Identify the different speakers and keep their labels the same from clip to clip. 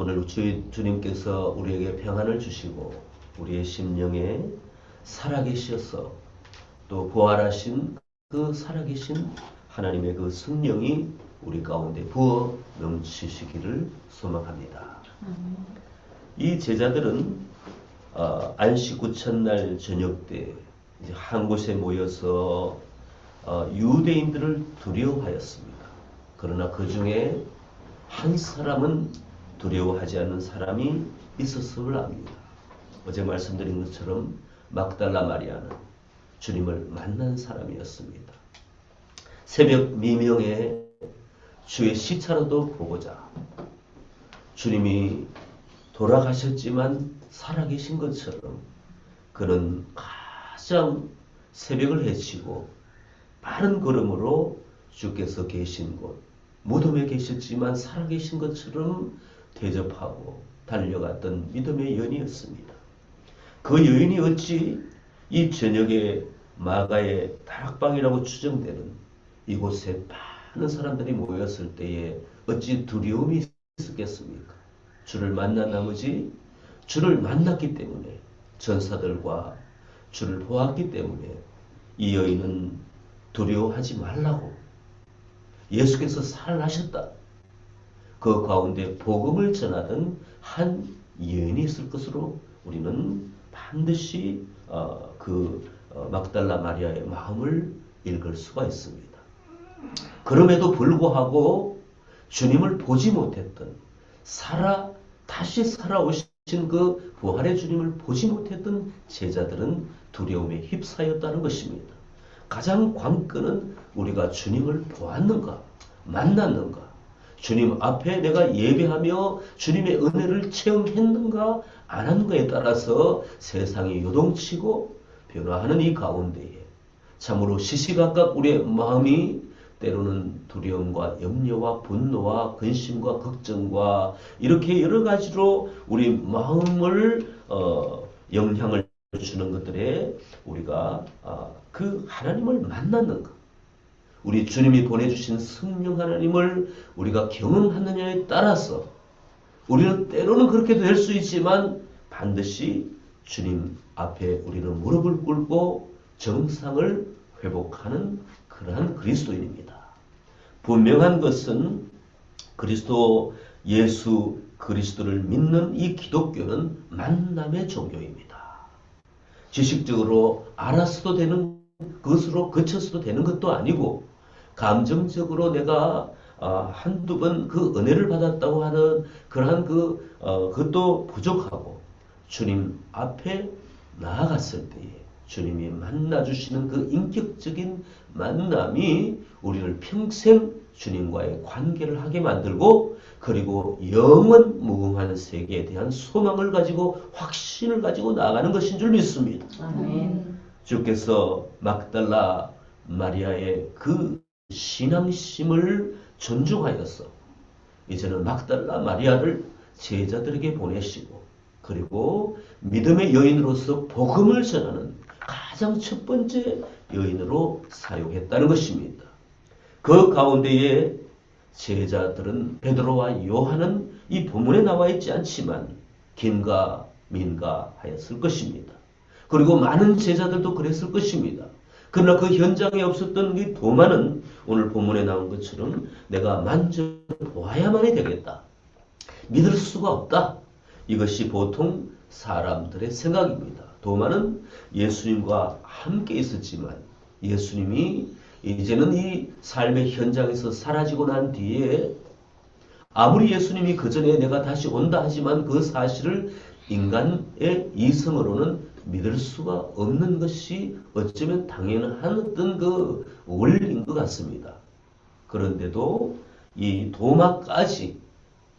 Speaker 1: 오늘 주님께서 우리에게 평안을 주시고 우리의 심령에 살아계셔서 또 부활하신 그 살아계신 하나님의 그 성령이 우리 가운데 부어 넘치시기를 소망합니다. 이 제자들은 안식 구천날 저녁 때 이제 한 곳에 모여서 유대인들을 두려워하였습니다. 그러나 그 중에 한 사람은 두려워하지 않는 사람이 있었음을 압니다. 어제 말씀드린 것처럼 막달라 마리아는 주님을 만난 사람이었습니다. 새벽 미명에 주의 시차라도 보고자 주님이 돌아가셨지만 살아계신 것처럼 그는 가장 새벽을 헤치고 빠른 걸음으로 주께서 계신 곳 무덤에 계셨지만 살아계신 것처럼 대접하고 달려갔던 믿음의 여인이었습니다. 그 여인이 어찌 이 저녁에 마가의 다락방이라고 추정되는 이곳에 많은 사람들이 모였을 때에 어찌 두려움이 있었겠습니까? 주를 만난 나머지 주를 만났기 때문에 전사들과 주를 보았기 때문에 이 여인은 두려워하지 말라고 예수께서 살아나셨다. 그 가운데 복음을 전하던 한 여인이 있을 것으로 우리는 반드시 막달라 마리아의 마음을 읽을 수가 있습니다. 그럼에도 불구하고 주님을 보지 못했던 다시 살아오신 그 부활의 주님을 보지 못했던 제자들은 두려움에 휩싸였다는 것입니다. 가장 관건은 우리가 주님을 보았는가, 만났는가, 주님 앞에 내가 예배하며 주님의 은혜를 체험했는가, 안 한가에 따라서 세상이 요동치고 변화하는 이 가운데에 참으로 시시각각 우리의 마음이 때로는 두려움과 염려와 분노와 근심과 걱정과 이렇게 여러 가지로 우리 마음을 영향을 주는 것들에 우리가 그 하나님을 만났는가, 우리 주님이 보내주신 성령 하나님을 우리가 경험하느냐에 따라서 우리는 때로는 그렇게 될 수 있지만 반드시 주님 앞에 우리는 무릎을 꿇고 정상을 회복하는 그러한 그리스도인입니다. 분명한 것은 예수 그리스도를 믿는 이 기독교는 만남의 종교입니다. 지식적으로 알아서도 되는 것으로 그쳐서도 되는 것도 아니고 감정적으로 내가 한두 번 그 은혜를 받았다고 하는 그러한 그것도 부족하고 주님 앞에 나아갔을 때에 주님이 만나주시는 그 인격적인 만남이 우리를 평생 주님과의 관계를 하게 만들고 그리고 영원 무궁한 세계에 대한 소망을 가지고 확신을 가지고 나아가는 것인 줄 믿습니다.
Speaker 2: 아멘.
Speaker 1: 주께서 막달라 마리아의 그 신앙심을 존중하여서 이제는 막달라 마리아를 제자들에게 보내시고 그리고 믿음의 여인으로서 복음을 전하는 가장 첫 번째 여인으로 사용했다는 것입니다. 그 가운데에 제자들은 베드로와 요한은 이 본문에 나와 있지 않지만 김과 민가 하였을 것입니다. 그리고 많은 제자들도 그랬을 것입니다. 그러나 그 현장에 없었던 이 도마는 오늘 본문에 나온 것처럼 내가 만져보아야만이 되겠다, 믿을 수가 없다, 이것이 보통 사람들의 생각입니다. 도마는 예수님과 함께 있었지만 예수님이 이제는 이 삶의 현장에서 사라지고 난 뒤에 아무리 예수님이 그 전에 내가 다시 온다 하지만 그 사실을 인간의 이성으로는 믿을 수가 없는 것이 어쩌면 당연한 어떤 그 원리인 것 같습니다. 그런데도 이 도마까지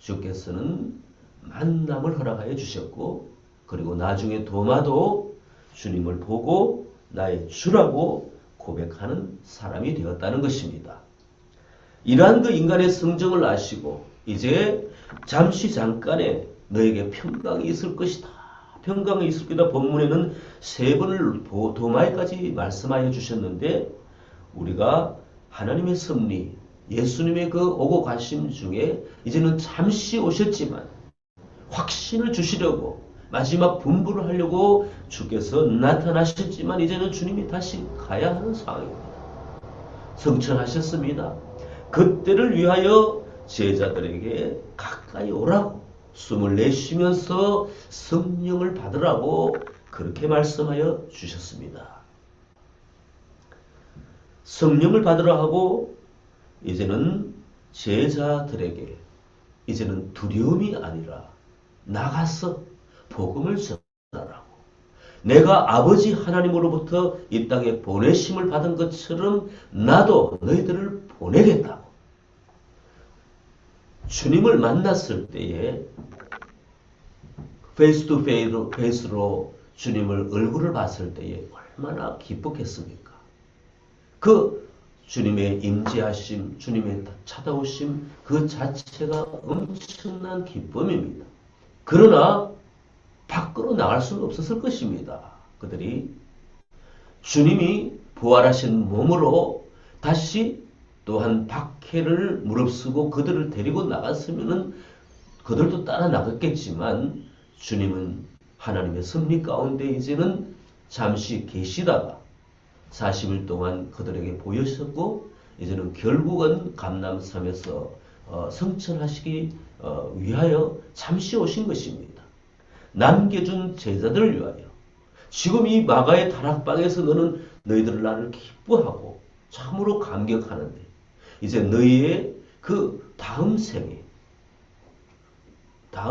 Speaker 1: 주께서는 만남을 허락하여 주셨고 그리고 나중에 도마도 주님을 보고 나의 주라고 고백하는 사람이 되었다는 것입니다. 이러한 그 인간의 성정을 아시고 이제 잠깐의 너에게 평강이 있을 것이다, 평강이 있을 것이다. 본문에는 3번을 도마에까지 말씀하여 주셨는데 우리가 하나님의 섭리, 예수님의 그 오고 가심 중에 이제는 잠시 오셨지만 확신을 주시려고 마지막 분부를 하려고 주께서 나타나셨지만 이제는 주님이 다시 가야 하는 상황입니다. 성천하셨습니다. 그때를 위하여 제자들에게 가까이 오라고 숨을 내쉬면서 성령을 받으라고 그렇게 말씀하여 주셨습니다. 성령을 받으라 하고 이제는 제자들에게 이제는 두려움이 아니라 나가서 복음을 전하라고, 내가 아버지 하나님으로부터 이 땅에 보내심을 받은 것처럼 나도 너희들을 보내겠다고. 주님을 만났을 때에 페이스 투 페이스로 주님을 얼굴을 봤을 때에 얼마나 기뻤겠습니까? 그 주님의 임재하심, 주님의 찾아오심 그 자체가 엄청난 기쁨입니다. 그러나 밖으로 나갈 수는 없었을 것입니다. 그들이 주님이 부활하신 몸으로 다시 또한 박해를 무릅쓰고 그들을 데리고 나갔으면 그들도 따라 나갔겠지만 주님은 하나님의 섭리 가운데 이제는 잠시 계시다가 40일 동안 그들에게 보여주셨고 이제는 결국은 감람산에서 성천하시기 위하여 잠시 오신 것입니다. 남겨준 제자들을 위하여 지금 이 마가의 다락방에서 너희들은 나를 기뻐하고 참으로 감격하는데 이제 너희의 그 다음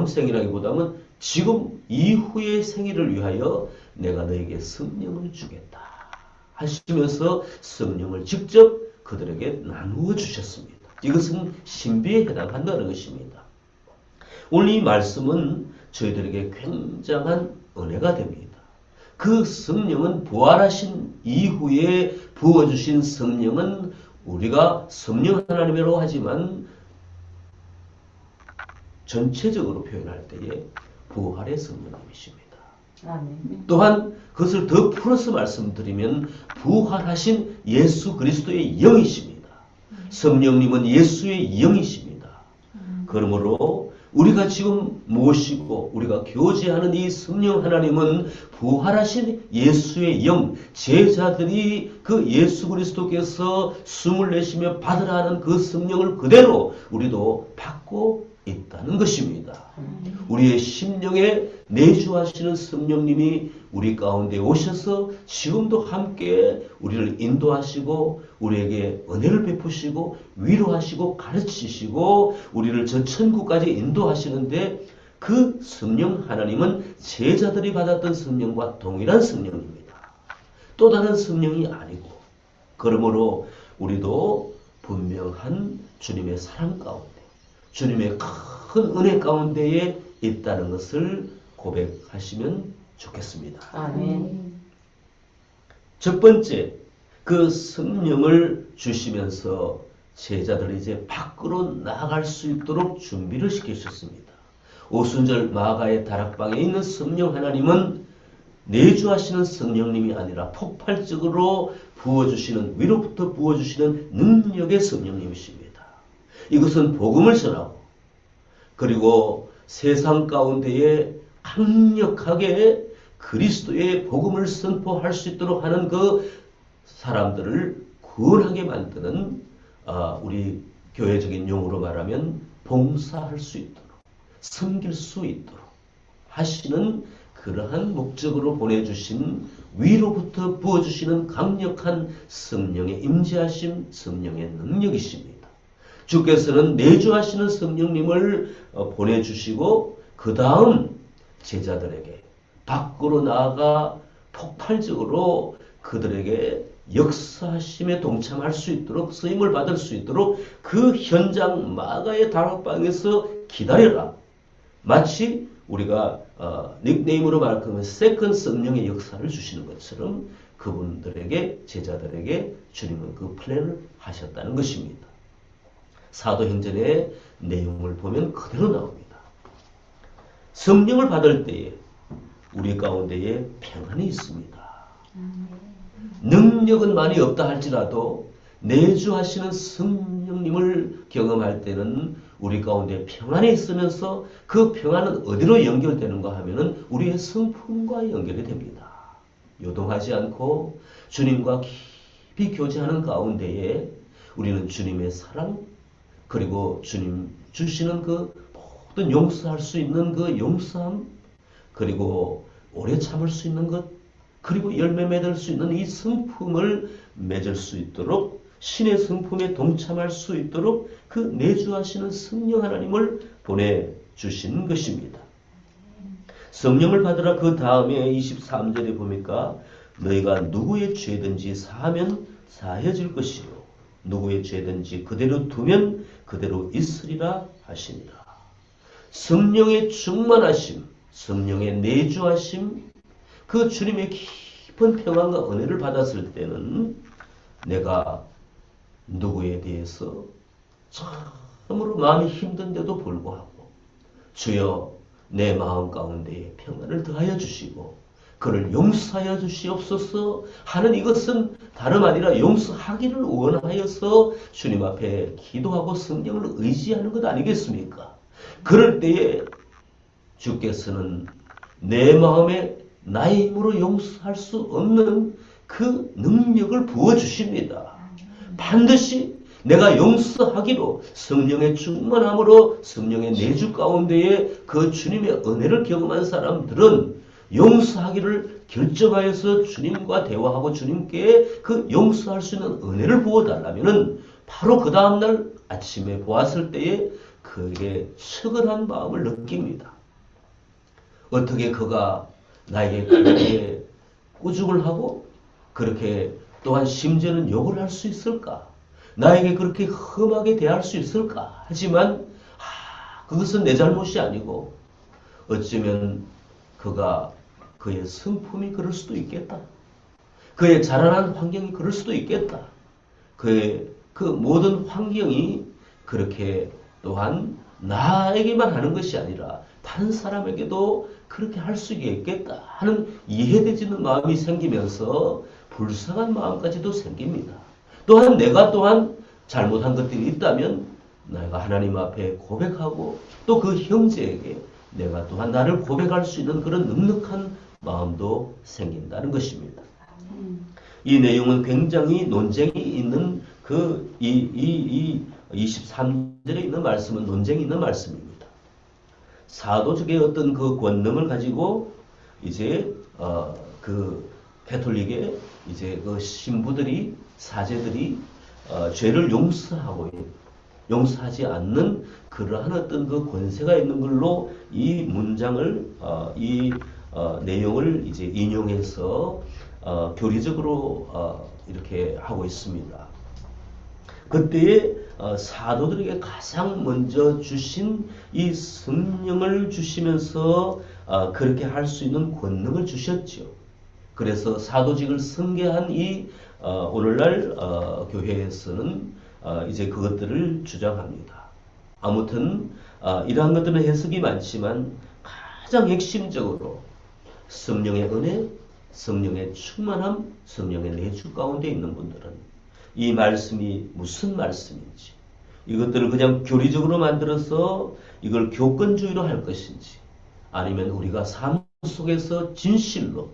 Speaker 1: 생이라기보다는 지금 이후의 생일을 위하여 내가 너에게 성령을 주겠다 하시면서 성령을 직접 그들에게 나누어 주셨습니다. 이것은 신비에 해당한다는 것입니다. 오늘 이 말씀은 저희들에게 굉장한 은혜가 됩니다. 그 성령은 부활하신 이후에 부어주신 성령은 우리가 성령 하나님이라고 하지만 전체적으로 표현할 때에 부활의 성령님이십니다. 아멘. 또한 그것을 더 풀어서 말씀드리면 부활하신 예수 그리스도의 영이십니다. 성령님은 예수의 영이십니다. 그러므로 우리가 지금 모시고 우리가 교제하는 이 성령 하나님은 부활하신 예수의 영, 제자들이 그 예수 그리스도께서 숨을 내쉬며 받으라 하는 그 성령을 그대로 우리도 받고 있다는 것입니다. 우리의 심령에 내주하시는 성령님이 우리 가운데 오셔서 지금도 함께 우리를 인도하시고 우리에게 은혜를 베푸시고 위로하시고 가르치시고 우리를 저 천국까지 인도하시는데 그 성령 하나님은 제자들이 받았던 성령과 동일한 성령입니다. 또 다른 성령이 아니고 그러므로 우리도 분명한 주님의 사랑 가운데 주님의 큰 은혜 가운데에 있다는 것을 고백하시면 좋겠습니다. 아멘. 첫 번째, 그 성령을 주시면서 제자들이 이제 밖으로 나아갈 수 있도록 준비를 시키셨습니다. 오순절 마가의 다락방에 있는 성령 하나님은 내주하시는 성령님이 아니라 폭발적으로 부어주시는, 위로부터 부어주시는 능력의 성령님이십니다. 이것은 복음을 전하고 그리고 세상 가운데에 강력하게 그리스도의 복음을 선포할 수 있도록 하는 그 사람들을 구원하게 만드는 우리 교회적인 용어로 말하면 봉사할 수 있도록 섬길 수 있도록 하시는 그러한 목적으로 보내주신 위로부터 부어주시는 강력한 성령의 임재하심, 성령의 능력이십니다. 주께서는 내주하시는 성령님을 보내주시고 그 다음 제자들에게 밖으로 나아가 폭발적으로 그들에게 역사하심에 동참할 수 있도록 쓰임을 받을 수 있도록 그 현장 마가의 다락방에서 기다려라. 마치 우리가 닉네임으로 말하면 세컨 성령의 역사를 주시는 것처럼 그분들에게 제자들에게 주님은 그 플랜을 하셨다는 것입니다. 사도행전의 내용을 보면 그대로 나옵니다. 성령을 받을 때에 우리 가운데에 평안이 있습니다. 능력은 많이 없다 할지라도 내주하시는 성령님을 경험할 때는 우리 가운데 평안이 있으면서 그 평안은 어디로 연결되는가 하면은 우리의 성품과 연결이 됩니다. 요동하지 않고 주님과 깊이 교제하는 가운데에 우리는 주님의 사랑, 그리고 주님 주시는 그 모든 용서할 수 있는 그 용서함, 그리고 오래 참을 수 있는 것, 그리고 열매 맺을 수 있는 이 성품을 맺을 수 있도록, 신의 성품에 동참할 수 있도록 그 내주하시는 성령 하나님을 보내주신 것입니다. 성령을 받으라. 그 다음에 23절에 보니까 너희가 누구의 죄든지 사하면 사해질 것이요 누구의 죄든지 그대로 두면 그대로 있으리라 하시니라. 성령의 충만하심, 성령의 내주하심, 그 주님의 깊은 평안과 은혜를 받았을 때는 내가 누구에 대해서 참으로 마음이 힘든데도 불구하고 주여 내 마음 가운데에 평안을 더하여 주시고 그를 용서하여 주시옵소서 하는 이것은 다름 아니라 용서하기를 원하여서 주님 앞에 기도하고 성령을 의지하는 것 아니겠습니까? 그럴 때에 주께서는 내 마음에 나의 힘으로 용서할 수 없는 그 능력을 부어주십니다. 반드시 내가 용서하기로 성령의 충만함으로 성령의 내주 가운데에 그 주님의 은혜를 경험한 사람들은 용서하기를 결정하여서 주님과 대화하고 주님께 그 용서할 수 있는 은혜를 부어달라면은 바로 그 다음날 아침에 보았을 때에 그에게 측은한 마음을 느낍니다. 어떻게 그가 나에게 그렇게 꾸중을 하고 그렇게 또한 심지어는 욕을 할 수 있을까? 나에게 그렇게 험하게 대할 수 있을까? 하지만 그것은 내 잘못이 아니고 어쩌면 그가 그의 성품이 그럴 수도 있겠다. 그의 자라난 환경이 그럴 수도 있겠다. 그의 그 모든 환경이 그렇게 또한 나에게만 하는 것이 아니라 다른 사람에게도 그렇게 할 수 있겠다 하는 이해되지는 마음이 생기면서 불쌍한 마음까지도 생깁니다. 또한 내가 또한 잘못한 것들이 있다면 내가 하나님 앞에 고백하고 또 그 형제에게 내가 또한 나를 고백할 수 있는 그런 넉넉한 마음도 생긴다는 것입니다. 이 내용은 굉장히 논쟁이 있는 이 23절에 있는 말씀은 논쟁이 있는 말씀입니다. 사도적의 어떤 그 권능을 가지고 이제 그 가톨릭의 이제 그 신부들이 사제들이 죄를 용서하지 않는 그러한 어떤 그 권세가 있는 걸로 이 문장을 내용을 이제 인용해서 교리적으로 이렇게 하고 있습니다. 그때에 사도들에게 가장 먼저 주신 이 성령을 주시면서 그렇게 할 수 있는 권능을 주셨죠. 그래서 사도직을 승계한 이 오늘날 교회에서는 이제 그것들을 주장합니다. 아무튼 이러한 것들은 해석이 많지만 가장 핵심적으로 성령의 은혜, 성령의 충만함, 성령의 내주 가운데 있는 분들은 이 말씀이 무슨 말씀인지, 이것들을 그냥 교리적으로 만들어서 이걸 교권주의로 할 것인지, 아니면 우리가 삶 속에서 진실로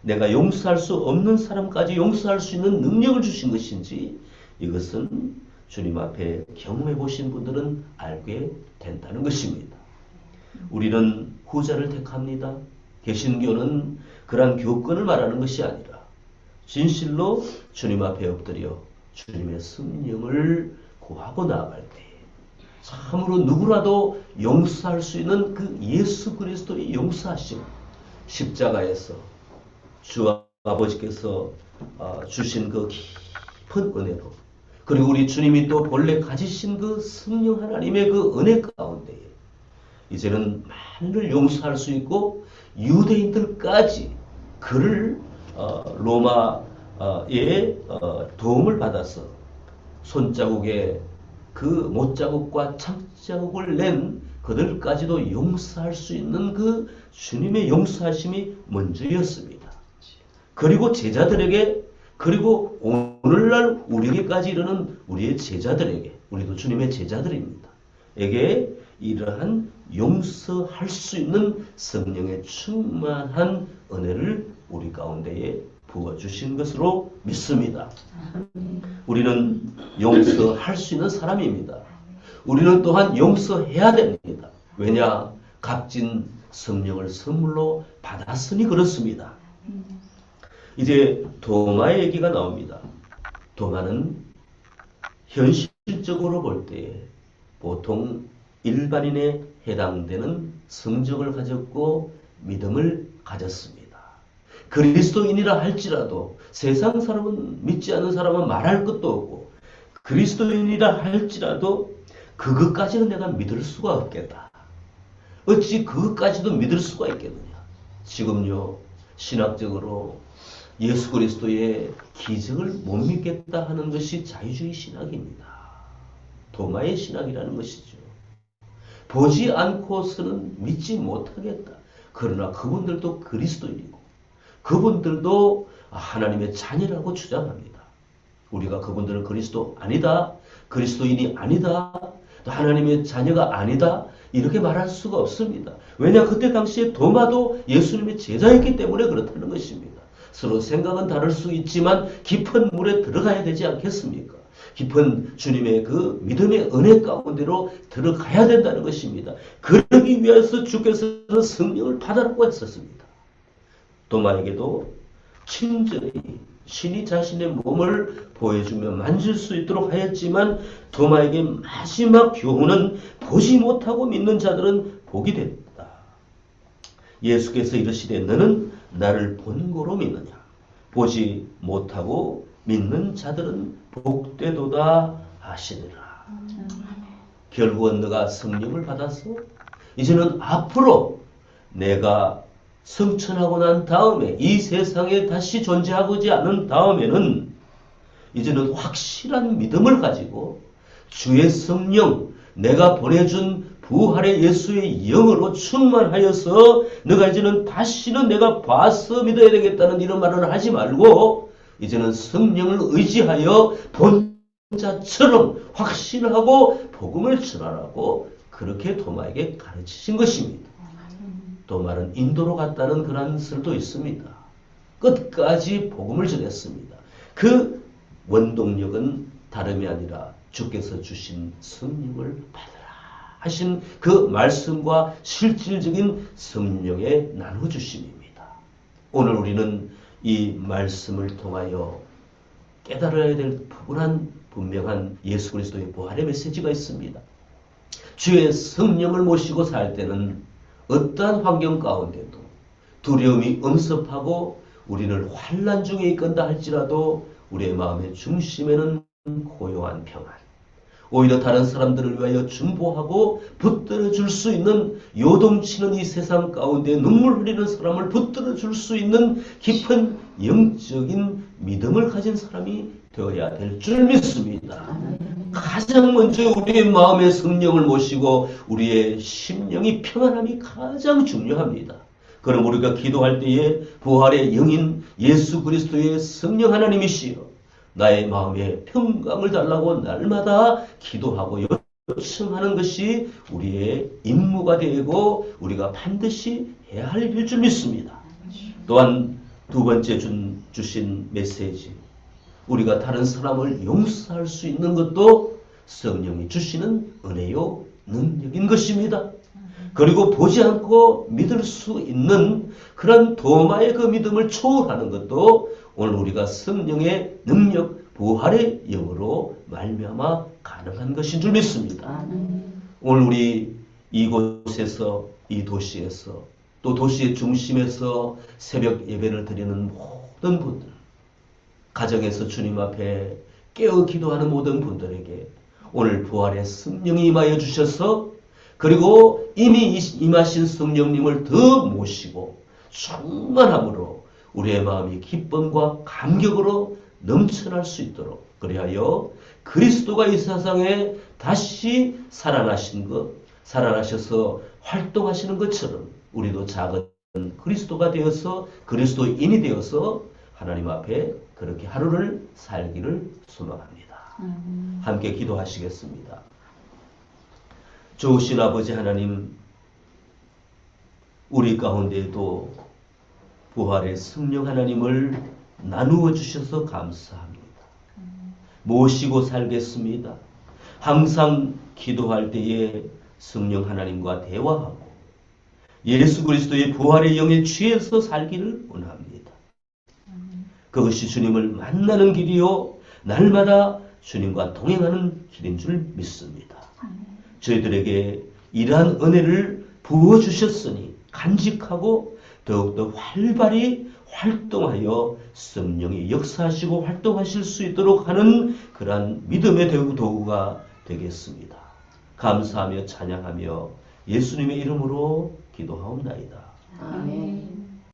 Speaker 1: 내가 용서할 수 없는 사람까지 용서할 수 있는 능력을 주신 것인지, 이것은 주님 앞에 경험해 보신 분들은 알게 된다는 것입니다. 우리는 후자를 택합니다. 개신교는 그러한 교권을 말하는 것이 아니라 진실로 주님 앞에 엎드려 주님의 성령을 구하고 나아갈 때 참으로 누구라도 용서할 수 있는 그 예수 그리스도의 용서하심, 십자가에서 주 아버지께서 주신 그 깊은 은혜로, 그리고 우리 주님이 또 본래 가지신 그 성령 하나님의 그 은혜 가운데 이제는 만인을 용서할 수 있고 유대인들까지 그를 로마의 도움을 받아서 손자국에 그 못자국과 창자국을 낸 그들까지도 용서할 수 있는 그 주님의 용서하심이 먼저였습니다. 그리고 제자들에게, 그리고 오늘날 우리에게까지 이르는 우리의 제자들에게, 우리도 주님의 제자들입니다. 도마에게 이러한 용서할 수 있는 성령의 충만한 은혜를 우리 가운데에 부어주신 것으로 믿습니다. 우리는 용서할 수 있는 사람입니다. 우리는 또한 용서해야 됩니다. 왜냐? 값진 성령을 선물로 받았으니 그렇습니다. 이제 도마의 얘기가 나옵니다. 도마는 현실적으로 볼 때에 보통 일반인에 해당되는 성적을 가졌고 믿음을 가졌습니다. 그리스도인이라 할지라도 세상 사람은 믿지 않는 사람은 말할 것도 없고 그리스도인이라 할지라도 그것까지는 내가 믿을 수가 없겠다. 어찌 그것까지도 믿을 수가 있겠느냐. 지금요 신학적으로 예수 그리스도의 기적을 못 믿겠다 하는 것이 자유주의 신학입니다. 도마의 신학이라는 것이죠. 보지 않고서는 믿지 못하겠다. 그러나 그분들도 그리스도인이고 그분들도 하나님의 자녀라고 주장합니다. 우리가 그분들은 그리스도 아니다, 그리스도인이 아니다, 또 하나님의 자녀가 아니다 이렇게 말할 수가 없습니다. 왜냐? 그때 당시에 도마도 예수님의 제자였기 때문에 그렇다는 것입니다. 서로 생각은 다를 수 있지만 깊은 물에 들어가야 되지 않겠습니까? 깊은 주님의 그 믿음의 은혜 가운데로 들어가야 된다는 것입니다. 그러기 위해서 주께서 성령을 받으라고 했었습니다. 도마에게도 친절히 신이 자신의 몸을 보여주며 만질 수 있도록 하였지만 도마에게 마지막 교훈은 보지 못하고 믿는 자들은 복이 됐다. 예수께서 이르시되 너는 나를 본고로 믿느냐. 보지 못하고 믿는 자들은 복되도다 하시니라. 결국은 너가 성령을 받아서 이제는 앞으로 내가 성천하고 난 다음에 이 세상에 다시 존재하고지 않은 다음에는 이제는 확실한 믿음을 가지고 주의 성령 내가 보내준 부활의 예수의 영으로 충만하여서 너가 이제는 다시는 내가 봐서 믿어야 되겠다는 이런 말을 하지 말고 이제는 성령을 의지하여 본자처럼 확신하고 복음을 전하라고 그렇게 도마에게 가르치신 것입니다. 도마는 인도로 갔다는 그런 설도 있습니다. 끝까지 복음을 전했습니다. 그 원동력은 다름이 아니라 주께서 주신 성령을 받으라 하신 그 말씀과 실질적인 성령의 나눠주심입니다. 오늘 우리는 이 말씀을 통하여 깨달아야 될 분명한 예수 그리스도의 부활의 메시지가 있습니다. 주의 성령을 모시고 살 때는 어떠한 환경 가운데도 두려움이 엄습하고 우리를 환난 중에 있건다 할지라도 우리의 마음의 중심에는 고요한 평안, 오히려 다른 사람들을 위하여 중보하고 붙들어 줄 수 있는 요동치는 이 세상 가운데 눈물 흘리는 사람을 붙들어 줄 수 있는 깊은 영적인 믿음을 가진 사람이 되어야 될 줄 믿습니다. 가장 먼저 우리의 마음의 성령을 모시고 우리의 심령이 평안함이 가장 중요합니다. 그럼 우리가 기도할 때에 부활의 영인 예수 그리스도의 성령 하나님이시여 나의 마음에 평강을 달라고 날마다 기도하고 요청하는 것이 우리의 임무가 되고 우리가 반드시 해야 할 일일 줄 믿습니다. 또한 두 번째 주신 메시지, 우리가 다른 사람을 용서할 수 있는 것도 성령이 주시는 은혜요 능력인 것입니다. 그리고 보지 않고 믿을 수 있는 그런 도마의 그 믿음을 초월하는 것도 오늘 우리가 성령의 능력, 부활의 영으로 말미암아 가능한 것인 줄 믿습니다. 오늘 우리 이곳에서, 이 도시에서, 또 도시의 중심에서 새벽 예배를 드리는 모든 분들, 가정에서 주님 앞에 깨어 기도하는 모든 분들에게 오늘 부활의 성령이 임하여 주셔서 그리고 이미 임하신 성령님을 더 모시고 충만함으로 우리의 마음이 기쁨과 감격으로 넘쳐날 수 있도록 그리하여 그리스도가 이 세상에 다시 살아나셔서 활동하시는 것처럼 우리도 작은 그리스도가 되어서 그리스도인이 되어서 하나님 앞에 그렇게 하루를 살기를 소망합니다. 함께 기도하시겠습니다. 좋으신 아버지 하나님, 우리 가운데에도 부활의 성령 하나님을 나누어 주셔서 감사합니다. 모시고 살겠습니다. 항상 기도할 때에 성령 하나님과 대화하고 예수 그리스도의 부활의 영에 취해서 살기를 원합니다. 그것이 주님을 만나는 길이요, 날마다 주님과 동행하는 길인 줄 믿습니다. 저희들에게 이러한 은혜를 부어주셨으니 간직하고 더욱더 활발히 활동하여 성령이 역사하시고 활동하실 수 있도록 하는 그러한 믿음의 도구가 되겠습니다. 감사하며 찬양하며 예수님의 이름으로 기도하옵나이다.
Speaker 2: 아멘.